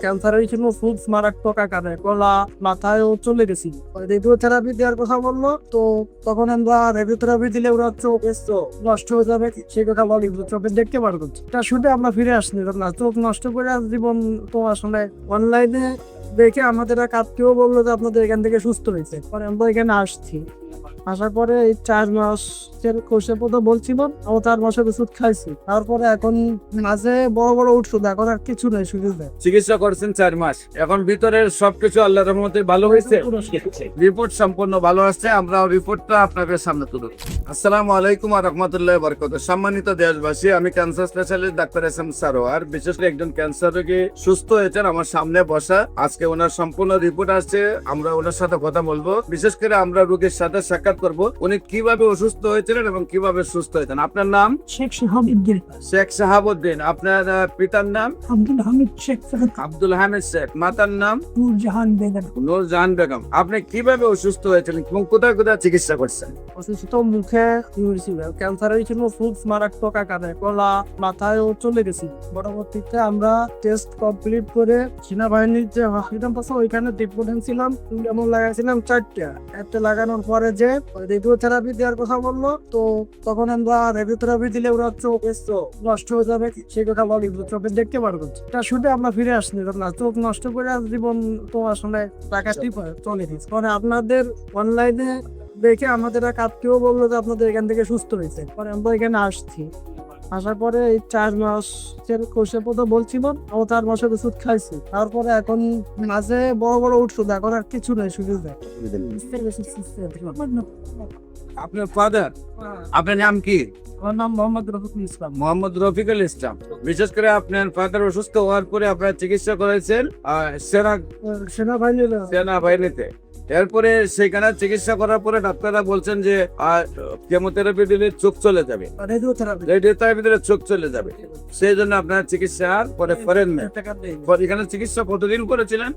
ক্যান্সারের জন্য খুব মারাত্মক আকারে গলা মাথায়ও চলে গেছি। রেডিওথেরাপি দেওয়ার কথা বললো, তো তখন আমরা রেডিওথেরাপি দিলে ওরা চোখ নষ্ট হয়ে যাবে সেই কথা বলি, চোখে দেখতে পারবো এটা শুধু আমরা ফিরে আসনি না, চোখ নষ্ট করে আর জীবন তো আসলে অনলাইনে দেখে আমাদের এক আত্মীয় বললো যে আপনাদের এখান থেকে সুস্থ হয়েছে, পরে আমরা এখানে আসছি। আসার পরে এই 4 মাসের কোর্সের কথা বলছিল, আমরা 4 মাসের ওষুধ খাইছি, তারপরে এখন মাঝে বড় বড় ওষুধ, এখন আর কিছু নেই, শুধু চিকিৎসা করছেন 4 মাস, এখন ভিতরের সবকিছু আল্লাহর রহমতে ভালো হয়েছে, রিপোর্ট সম্পূর্ণ ভালো আসছে। আমরা রিপোর্টটা আপনাদের সামনে তুলে আসসালামু আলাইকুম ওয়া রাহমাতুল্লাহি ওয়া বারাকাতুহু। সম্মানিত দেশবাসী, আমি cancer specialist doctor S M Sarwar, বিশেষ করে একজন ক্যান্সার রোগী সুস্থ হয়েছেন আমার সামনে বসা। আজকে ওনার সম্পূর্ণ রিপোর্ট আসছে, আমরা ওনার সাথে কথা বলবো। বিশেষ করে আমরা রোগীর সাথে সাক্ষাৎ করব, উনি কিভাবে অসুস্থ হয়েছিলেন এবং কিভাবে সুস্থ হয়েছেন। আপনার নাম? শেখ শাহাবুদ্দিন। শেখ শাহাবুদ্দিন। আপনার পিতার নাম? আব্দুল হামিদ শেখ। আব্দুল হামিদ শেখ। মাতার নাম? নূরজাহান বেগম। নূরজাহান বেগম। আপনি কিভাবে অসুস্থ হয়েছিলেন এবং কোথায় কোথায় চিকিৎসা করছেন? অসুস্থ মুখে হয়েছিল, ক্যান্সারের জন্য খুব মারাত্মক আকারে গলা মাথায়ও চলে গেছি। পরবর্তীতে আমরা টেস্ট কমপ্লিট করে সেনাবাহিনীর যে হসপিটাল আছে ওইখানে ট্রিটমেন্ট ছিলাম, যেমন লাগাইছিলাম 4টা। একটা লাগানোর পরে যে রেডিওথেরাপি দেওয়ার কথা বললো, তো তখন আমরা রেডিওথেরাপি দিলে ওরা চোখ নষ্ট হয়ে যাবে সেই কথা বলি, চোখে দেখতে পারবো এটা শুধু আমরা ফিরে আসনি না, চোখ নষ্ট করে আর জীবন তো আসলে টাকাটি চলে গেছে। পরে আপনাদের অনলাইনে দেখে আমাদের এক আত্মীয় বললো যে আপনাদের এখান থেকে সুস্থ হয়েছে, পরে আমরা এখানে আসছি। আসার পরে এই 4 মাসের কোর্সের কথা বলছিল, আমরা 4 মাসের ওষুধ খাইছি, তারপরে এখন মাঝে বড় বড় ওষুধ, এখন আর কিছু নেই, শুধু আপনার ফাদার? আপনার নাম কি? আমার নাম মোহাম্মদ রফিকুল ইসলাম। মোহাম্মদ রফিকুল ইসলাম। বিশেষ করে আপনার ফাদার অসুস্থ হওয়ার পরে আপনার চিকিৎসা করেছেন সেনাবাহিনীতে। এরপরে সেখানে চিকিৎসা করার পরে ডাক্তাররা বলছেন যে কেমোথেরাপি দিলে চোখ চলে যাবে, রেডিওথেরাপি দিলে চোখ চলে যাবে, সেই জন্য আপনার চিকিৎসা আর পরে করেন না। এখানে চিকিৎসা কতদিন করেছিলেন?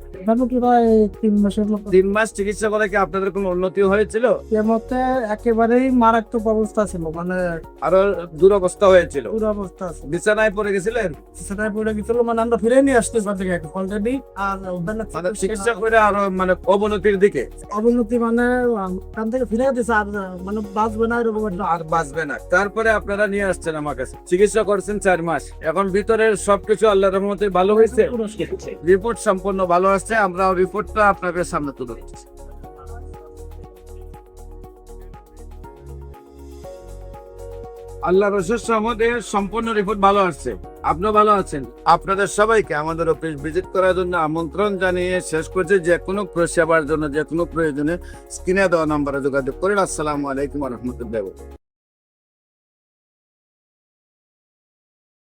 3 মাস চিকিৎসা করে কি আপনাদের কোনো উন্নতি হয়েছিল? কেমোতে একেবারেই মারাত্মক অবস্থা ছিল, মানে আরো দুরবস্থা হয়েছিল, দুরবস্থা আছে, বিছানায় পড়ে গেছিলেন? বিছানায় পড়ে গেছিল, মানে আমরা ফিরে নিয়ে আসতে পারছি অলরেডি। আর মানে চিকিৎসা করে আরো মানে অবনতির দিকে, অবনতি মানে কান থেকে ফিরে যেতেছে, আর মানে বাঁচবে না এরকম একটা। আর বাঁচবে না। তারপরে আপনারা নিয়ে আসছেন আমার কাছে, চিকিৎসা করছেন 4 মাস, এখন ভিতরের সবকিছু আল্লাহর রহমতে ভালো হয়েছে, রিপোর্ট সম্পূর্ণ ভালো আসছে। আমরা রিপোর্টটা আপনাদের সামনে তুলে দিচ্ছি। আল্লাহর অশেষ রহমতে সম্পূর্ণ রিপোর্ট ভালো আসছে, আপনিও ভালো আছেন। আপনাদের সবাইকে আমাদের অফিস ভিজিট করার জন্য আমন্ত্রণ জানিয়ে শেষ করছি। যে কোনো পরিষেবার জন্য, যে কোনো প্রয়োজনে স্ক্রিনে দেওয়া নম্বরে যোগাযোগ করেন। আসসালামু আলাইকুম ওয়া রাহমাতুল্লাহি।